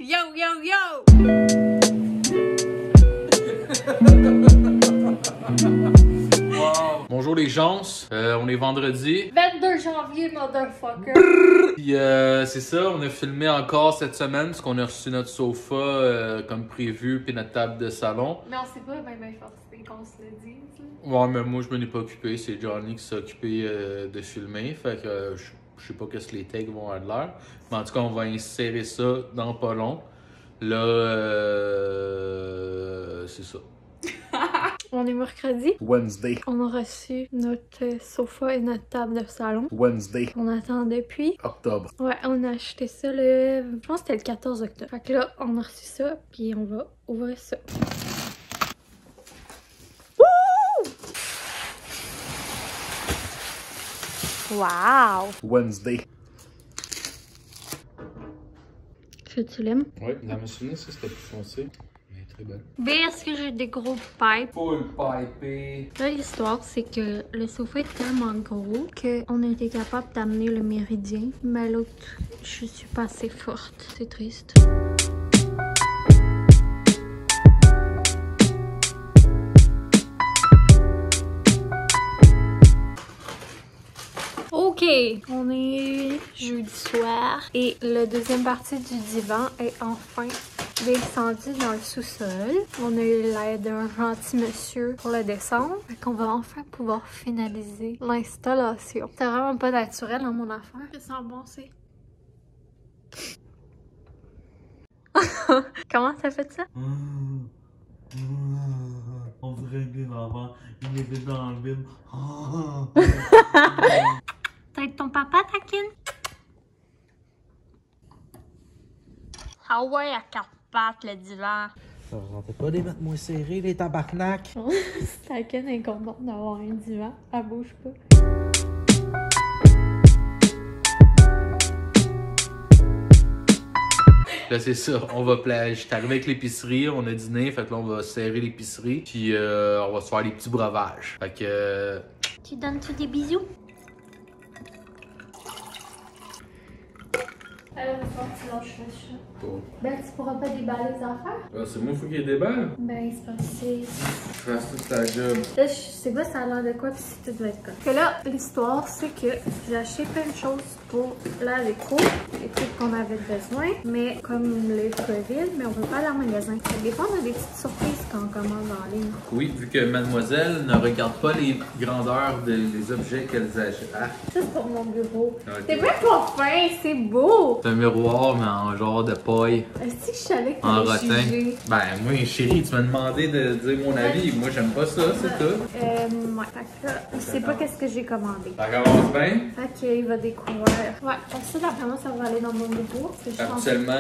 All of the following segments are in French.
Yo, yo, yo! Wow. Bonjour les gens, on est vendredi. 22 janvier, motherfucker! Puis c'est ça, on a filmé encore cette semaine parce qu'on a reçu notre sofa comme prévu puis notre table de salon. Mais on sait pas ben forcé qu'on se le dise. Ouais, mais moi je me n'ai pas occupé, c'est Johnny qui s'est occupé de filmer. Fait que je sais pas qu'est-ce que les takes vont avoir de l'air. Mais en tout cas, on va insérer ça dans pas long. Là, c'est ça. On est mercredi. Wednesday. On a reçu notre sofa et notre table de salon. Wednesday. On attend depuis. Octobre. Ouais, on a acheté ça le... Je pense que c'était le 14 octobre. Fait que là, on a reçu ça, puis on va ouvrir ça. Wow! Wednesday. Tu l'aimes? Oui, la machine, ça c'était plus foncé. Mais très belle. B, est-ce que j'ai des gros pipes? Full pipé. Là, l'histoire, c'est que le sofa est tellement gros qu'on a été capable d'amener le méridien. Mais l'autre, je suis pas assez forte. C'est triste. Ok, on est jeudi soir et la deuxième partie du divan est enfin descendue dans le sous-sol. On a eu l'aide d'un gentil monsieur pour le descendre. Fait qu'on va enfin pouvoir finaliser l'installation. C'est vraiment pas naturel dans mon affaire. Ça sent bon, c'est... Comment ça fait ça? On dirait bien avant, il était dans le vide. Peut-être ton papa taquine? Ah ouais, à quatre pattes le divan. Ça rentre pas les mettre moins serrés, les tabarnak. Taquine est contente d'avoir un divan. Elle bouge pas. Là, c'est ça. On va j'étais arrivé avec l'épicerie, on a dîné, fait que là, on va serrer l'épicerie, puis on va se faire les petits breuvages. Fait que. Tu donnes-tu des bisous? Alors, tu lâches le chat. Oh. Ben, tu pourras pas déballer les affaires? Ah, c'est moi, il faut qu'il y ait des balles. Ben, c'est parce que Je fasse toute la job. là, je sais pas ça a l'air de quoi, puis si tout va être comme. Que là, l'histoire, c'est que j'ai acheté plein de choses pour la déco, les trucs qu'on avait besoin, mais comme le COVID, mais on peut pas aller en magasin. Fait que des fois, on a des petites surprises quand on commande en ligne. Oui, vu que mademoiselle ne regarde pas les grandeurs des objets qu'elle achète. Ah, Ça, c'est pour mon bureau. ok. C'est même pas fin, c'est beau! C'est un miroir, mais en genre de paille. Est-ce que je savais que En t'allais rotin. juger? Ben, moi, chérie, tu m'as demandé de dire mon avis. Moi, j'aime pas ça, c'est tout. Ouais, fait que là, je sais pas qu'est-ce que j'ai commandé. Ça commence bien. Fait qu'il va découvrir. Ouais, ça, d'après moi, ça va aller dans mon bureau. Parce que je pense... Habituellement,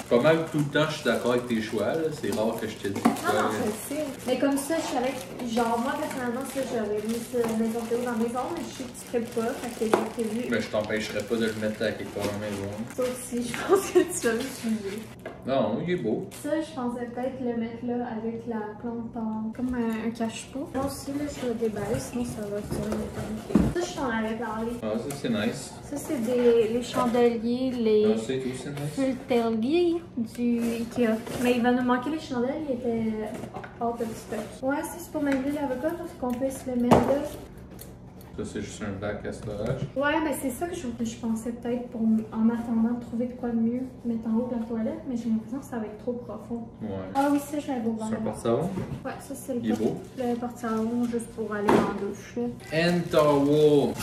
pas mal tout le temps, je suis d'accord avec tes choix. C'est rare que je te dise. Non, je sais. Mais comme ça, je savais que, genre, moi, personnellement, ça, j'aurais mis ça n'importe où dans la maison, mais je sais que tu ferais pas. Fait que j'ai prévu. Mais je t'empêcherais pas de le mettre à quelque part dans la maison. Ça aussi, je pense que tu vas me juger. Non, il est beau. Ça, je pensais peut-être le mettre là avec la plante en... comme un cache-pot. Moi aussi, là, je vais déballer, sinon ça va tirer mes Ça, je t'en avais parlé. Ah, ça, c'est nice. Ça, c'est les chandeliers, les Ah, c'est tout, c'est nice. filterliers du Ikea. Mais il va nous manquer les chandelles, ils étaient hors de stock. Ouais, ça, c'est pour ma grille d'avocat, parce qu'on puisse le mettre là. Ça, c'est juste un bac à storage. Ouais, mais c'est ça que je pensais peut-être pour, en attendant de trouver de quoi de mieux mettre en haut de la toilette, mais j'ai l'impression que ça va être trop profond. Ouais. Ah oui, ça, je l'avais ouvert. C'est un porte-savon? Ouais, ça, c'est Il est beau. le porte-savon juste pour aller en douche. Là. Enter-Wall.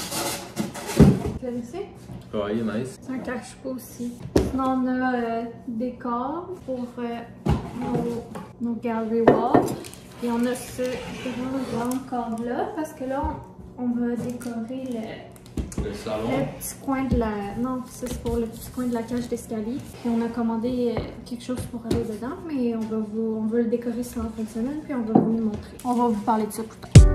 Tu l'as laissé? Ouais, il est nice. C'est un cache-pot aussi. Sinon, on a des cordes pour nos gallery walls. Et on a ce grand corde-là, parce que là, on va décorer Le salon. le petit coin de la... Non, ça c'est pour le petit coin de la cage d'escalier. Puis on a commandé quelque chose pour aller dedans, mais on veut le décorer sur la fin de semaine, puis on va vous le montrer. On va vous parler de ça plus tard.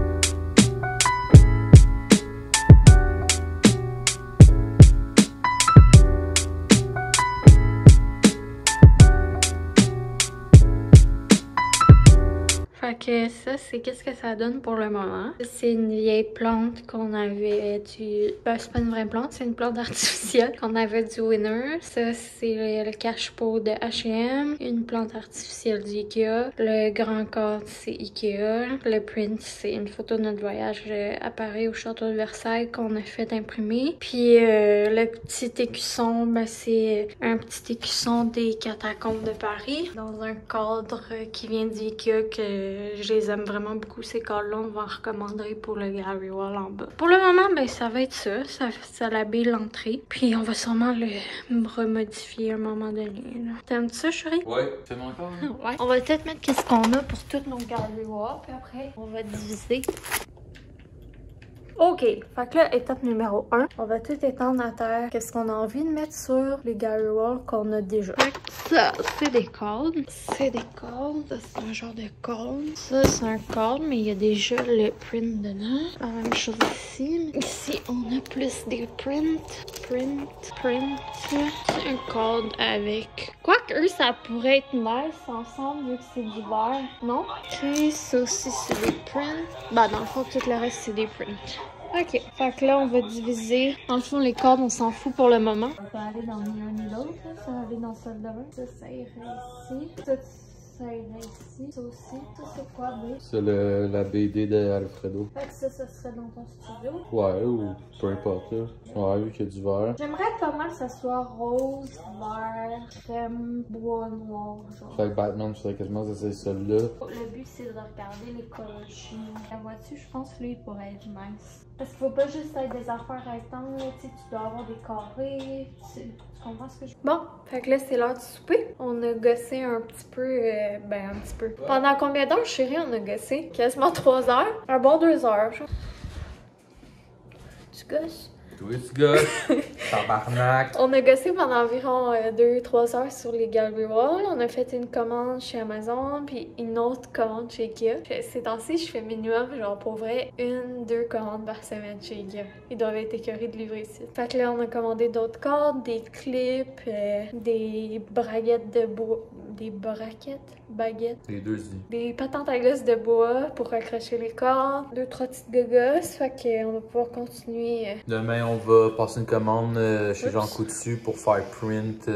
Fait que ça, c'est qu'est-ce que ça donne pour le moment. C'est une vieille plante qu'on avait du... Ben, c'est pas une vraie plante, c'est une plante artificielle qu'on avait du Winner. Ça, c'est le cache-pot de H&M. Une plante artificielle du Ikea. Le grand cadre, c'est Ikea. Le print, c'est une photo de notre voyage à Paris au château de Versailles qu'on a fait imprimer. Puis le petit écusson, ben, c'est un petit écusson des catacombes de Paris dans un cadre qui vient du Ikea que je les aime vraiment beaucoup. Ces cadres-là, on va en recommander pour le gallery wall en bas. Pour le moment, ben, ça va être ça. Ça l'habille l'entrée. Puis on va sûrement le remodifier à un moment donné. T'aimes ça, chérie? Ouais, c'est mon corps. Ouais. On va peut-être mettre qu'est-ce qu'on a pour toutes nos gallery walls. Puis après, on va diviser. OK, fait que là, étape numéro 1, on va tout étendre à terre. Qu'est-ce qu'on a envie de mettre sur les gallery walls qu'on a déjà. Fait que ça, c'est des cordes. C'est des cordes. Ça, c'est un genre de corde. Ça, c'est un corde, mais il y a déjà le print dedans. La même chose ici. Ici, on a plus des prints. Print. C'est un corde avec... Quoique, eux, ça pourrait être nice ensemble vu que c'est du vert, non? OK, ça aussi, c'est des prints. Bah, dans le fond, tout le reste, c'est des prints. OK. Fait que là, on va diviser. Dans le fond, les cordes, on s'en fout pour le moment. On peut aller dans ni un ni l'autre. Ça va aller dans celle de bain. Ça irait ici. Ça irait ici. Ça aussi. Ça, c'est quoi, B? C'est la BD d'Alfredo. Fait que ça serait dans ton studio. Ouais, ou peu importe. Là. Ouais, vu qu'il y a du vert. J'aimerais pas mal que ça soit rose, vert, crème, bois noir, genre. Fait que Batman, je serais quasiment essayer celle-là. Le but, c'est de regarder les couleurs chinois. La vois-tu, je pense que lui, il pourrait être nice. Parce qu'il faut pas juste être des affaires rectangles, tu sais, tu dois avoir des carrés. Tu comprends ce que je... Bon, fait que là, c'est l'heure du souper. On a gossé un petit peu, un petit peu. Pendant combien d'heures, chérie, on a gossé? Quasiment 3 heures. Un bon 2 heures, genre. Tu gosses? Oui, tu gosses. Tabarnak. On a gossé pendant environ 2-3 heures sur les gallery walls. On a fait une commande chez Amazon, puis une autre commande chez Ikea. Ces temps-ci, je fais minimum, genre pour vrai, 1-2 commandes par semaine chez Ikea. Ils doivent être écœurés de livrer ici. Fait que là, on a commandé d'autres cordes, des clips, des braguettes de bois. Des baguettes. Les deux idées. Des patentes à gosse de bois pour accrocher les cordes. 2-3 petites gogosses. Fait qu'on va pouvoir continuer. Demain, on va passer une commande chez Jean Coutu pour faire print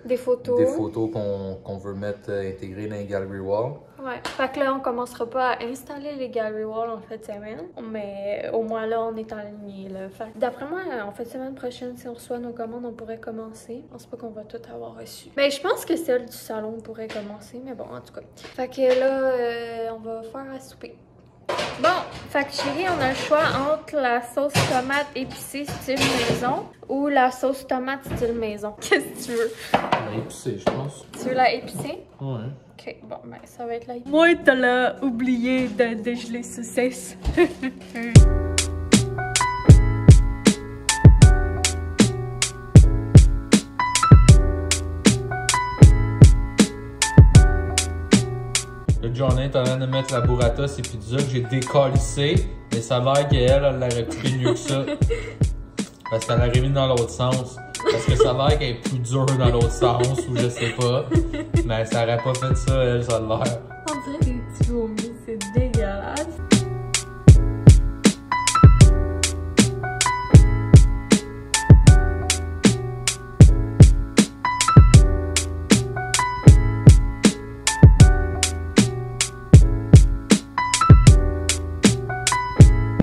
des photos. Des photos qu'on veut mettre intégrées dans les gallery wall. Ouais. Fait que là, on commencera pas à installer les gallery walls en fin de semaine. Mais au moins là, on est en ligne. D'après moi, en fin de semaine prochaine, si on reçoit nos commandes, on pourrait commencer. Je pense pas qu'on va tout avoir reçu. Mais je pense que celle du salon pourrait commencer. Mais bon, en tout cas. Fait que là, on va faire à souper. Bon, fait que chérie, on a le choix entre la sauce tomate épicée style maison ou la sauce tomate style maison. Qu'est-ce que tu veux? La épicée, je pense. Tu veux la épicée? Ouais. Ok, bon, ben ça va être là. Moi, t'as là oublié de dégeler saucisse. Le Johnny est en train de mettre la burrata, c'est pizza que j'ai décalissé. Mais ça a l'air qu'elle, elle l'aurait coupé mieux que ça. Parce qu'elle l'aurait mis dans l'autre sens. Parce que ça a l'air qu'elle est plus dure dans l'autre sens, ou je sais pas. Mais ça aurait pas fait ça, elle, ça a l'air. On dirait des petits vomis, c'est dégueulasse.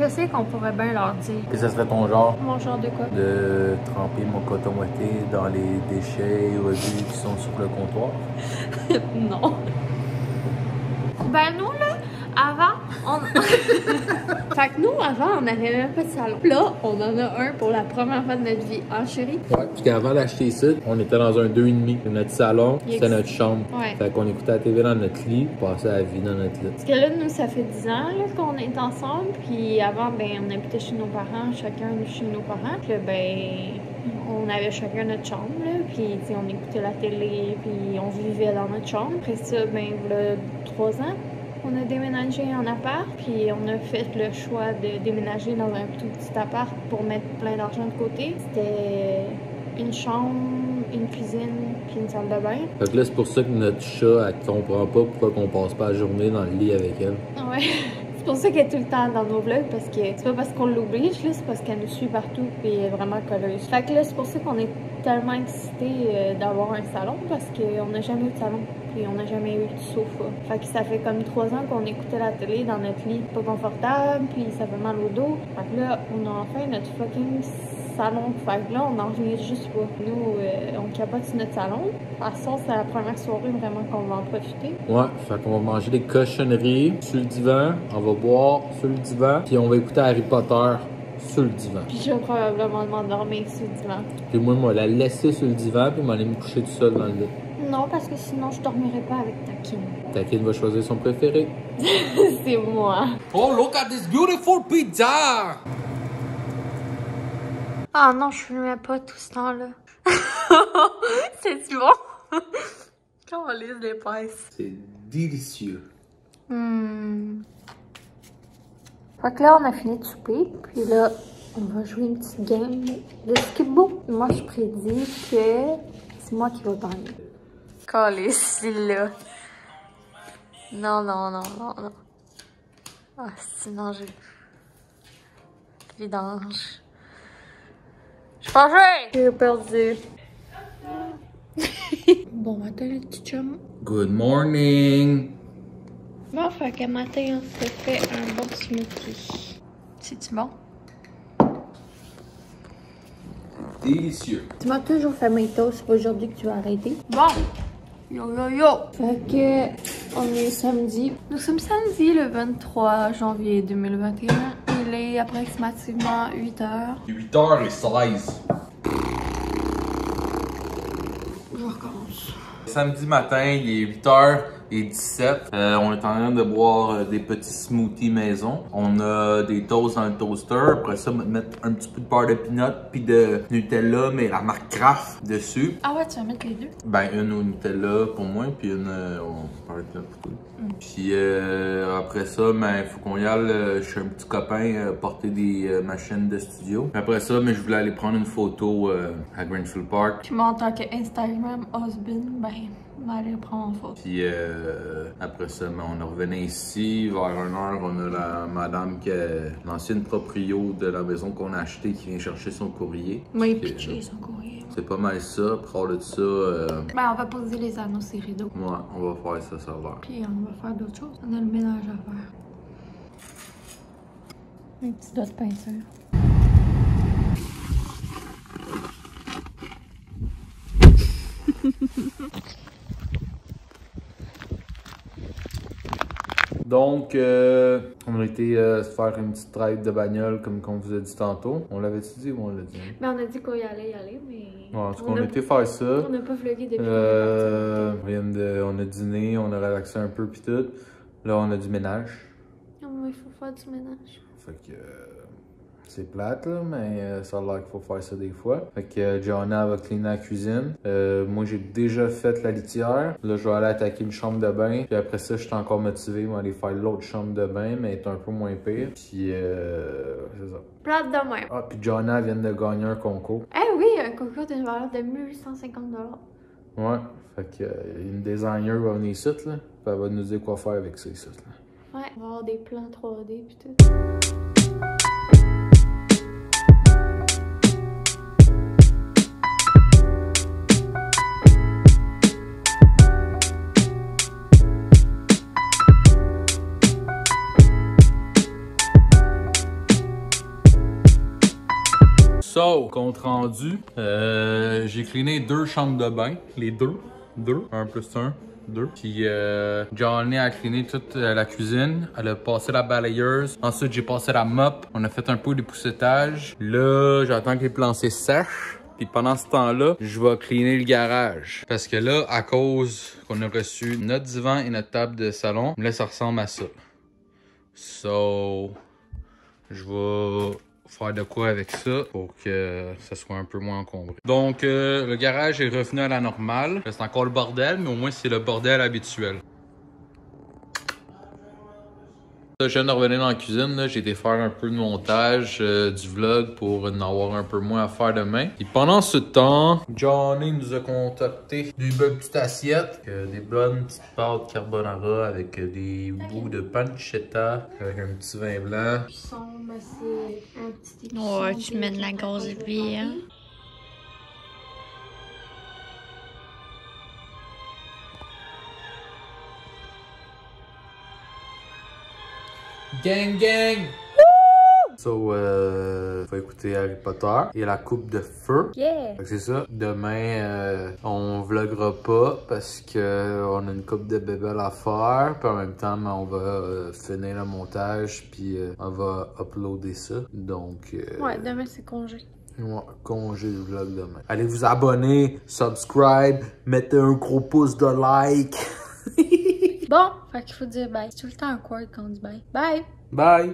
Je sais qu'on pourrait bien leur dire. Et ça serait ton genre? Mon genre de quoi? De tremper mon coton ouaté dans les déchets qui sont sur le comptoir? Non. Ben nous là, avant, fait que nous, avant, on n'avait même pas de salon. Là, on en a un pour la première fois de notre vie. Hein, chérie? Ouais, parce qu'avant d'acheter ça, on était dans un 2,5. Notre salon, c'était notre chambre. Ouais. Fait qu'on écoutait la TV dans notre lit, passait la vie dans notre lit. Parce que là, nous, ça fait 10 ans là, qu'on est ensemble. Puis avant, ben, on habitait chez nos parents, chacun chez nos parents. Puis là, ben, on avait chacun notre chambre, là. Puis, tu sais, on écoutait la télé, puis on vivait dans notre chambre. Après ça, ben, là, 3 ans. On a déménagé en appart, puis on a fait le choix de déménager dans un tout petit appart pour mettre plein d'argent de côté. C'était une chambre, une cuisine, puis une salle de bain. Fait que là, c'est pour ça que notre chat, elle comprend pas pourquoi qu'on passe pas la journée dans le lit avec elle. Ouais. C'est pour ça qu'elle est tout le temps dans nos vlogs, parce que c'est pas parce qu'on l'oblige, là, c'est parce qu'elle nous suit partout puis elle est vraiment colleuse. Fait que là, c'est pour ça qu'on est tellement excités d'avoir un salon, parce qu'on n'a jamais eu de salon, puis on n'a jamais eu de sofa. Fait que ça fait comme 3 ans qu'on écoutait la télé dans notre lit pas confortable, puis ça fait mal au dos. Fait que là, on a enfin notre fucking salon. Fait que là, on n'en revient juste pas. Nous, on capote sur notre salon. De toute façon, c'est la première soirée vraiment qu'on va en profiter. Ouais, fait qu'on va manger des cochonneries sur le divan, on va boire sur le divan, puis on va écouter Harry Potter sur le divan. Puis je vais probablement m'endormir sur le divan. Puis moi, je vais la laisser sur le divan, puis m'aller me coucher tout seul dans le lit. Non, parce que sinon, je dormirai pas avec Takin. Takin va choisir son préféré. C'est moi. Oh, look at this beautiful pizza! Ah non, je filmais pas tout ce temps-là. C'est-tu bon? Quand on lise l'épaisse. C'est délicieux. Fait que là, on a fini de souper, puis là, on va jouer une petite game de skip-bo. Moi, je prédis que c'est moi qui vais gagner. Calisse, là. Non, non, non, non, non. Ah, sinon, j'ai... Vidange. Je pense que j'ai perdu. Bon matin, les petits chums. Good morning! Bon, fait qu'à matin, on se fait un bon smoothie. C'est-tu bon? Délicieux. Tu m'as toujours fait mes toasts, c'est pas aujourd'hui que tu vas arrêter. Bon! Yo yo yo! Fait que, on est samedi. Nous sommes samedi le 23 janvier 2021. Il est approximativement 8h. 8h16. Je recommence. Samedi matin, il est 8h17. On est en train de boire des petits smoothies maison. On a des toasts dans le toaster. Après ça, on va mettre un petit peu de beurre de peanut puis de Nutella, mais la marque Kraft dessus. Ah ouais, tu vas mettre les deux? Ben, une au Nutella pour moi, puis une au beurre de peanut pour toi. Puis après ça, ben, il faut qu'on y aille chez un petit copain porter des machines de studio. Puis après ça, mais je voulais aller prendre une photo à Greenfield Park. Puis moi, en tant que Instagram husband, ben, on va aller prendre en photo. Puis après ça, ben, on revenait ici, vers 1h, on a la madame qui est l'ancienne proprio de la maison qu'on a achetée qui vient chercher son courrier. Oui, pitcher son courrier. C'est pas mal ça. Pour de ça, Ben, on va poser les anneaux et rideaux. ouais, on va faire ça, ça va. Puis on va faire d'autres choses. On a le ménage à faire. Un petit doigt de peinture. Donc, on a été se faire une petite drive de bagnole comme qu'on vous a dit tantôt. On l'avait-tu dit ou on l'a dit? Mais on a dit qu'on y allait, mais... Ouais, en tout cas, on a été faire ça. On n'a pas vlogué depuis On a dîné, on a relaxé un peu pis tout. Là, on a du ménage. Non, il faut faire du ménage. Fait que c'est plate, là, mais ça a l'air qu'il faut faire ça des fois. Fait que Joanna va cleaner la cuisine. Moi, j'ai déjà fait la litière. Là, je vais aller attaquer une chambre de bain. Puis après ça, je suis encore motivé. On va aller faire l'autre chambre de bain, mais elle est un peu moins pire. Puis c'est ça. Plate de même. Ah, puis Joanna vient de gagner un concours. Eh oui, un concours d'une valeur de 1850 $. Ouais. Fait que une designer va venir ici, là. Puis elle va nous dire quoi faire avec ça ici, là. Ouais, on va avoir des plans 3D pis tout. So, compte rendu, j'ai cleané 2 chambres de bain, les deux, 1 plus 1, 2. Puis Johnny a cleané toute la cuisine, elle a passé la balayeuse, ensuite j'ai passé la mop, on a fait un peu d'époussetage. Là, j'attends que les planchers sèchent. Puis pendant ce temps-là, je vais cleaner le garage. Parce que là, à cause qu'on a reçu notre divan et notre table de salon, là, ça ressemble à ça. So, je vais faire de quoi avec ça pour que ça soit un peu moins encombré. Donc, le garage est revenu à la normale. C'est encore le bordel, mais au moins, c'est le bordel habituel. Je viens de revenir dans la cuisine, j'ai été faire un peu de montage du vlog pour en avoir un peu moins à faire demain. Et pendant ce temps, Johnny nous a concocté des belles petites assiettes, des bonnes petites pâtes carbonara avec des bouts de pancetta, avec un petit vin blanc. C'est un petit écusson. Ouais, tu mets de la grosse vie, hein. Gang gang! So, faut écouter Harry Potter et la coupe de feu. Yeah! C'est ça. Demain, on vloggera pas parce que on a une coupe de bébés à faire. Puis en même temps, on va finir le montage puis on va uploader ça. Donc, Ouais, demain c'est congé. ouais, congé le vlog demain. Allez vous abonner, subscribe, mettez un gros pouce de like. Bon, fait qu'il faut dire bye. C'est tout le temps un quoi quand on dit bye. Bye! Bye!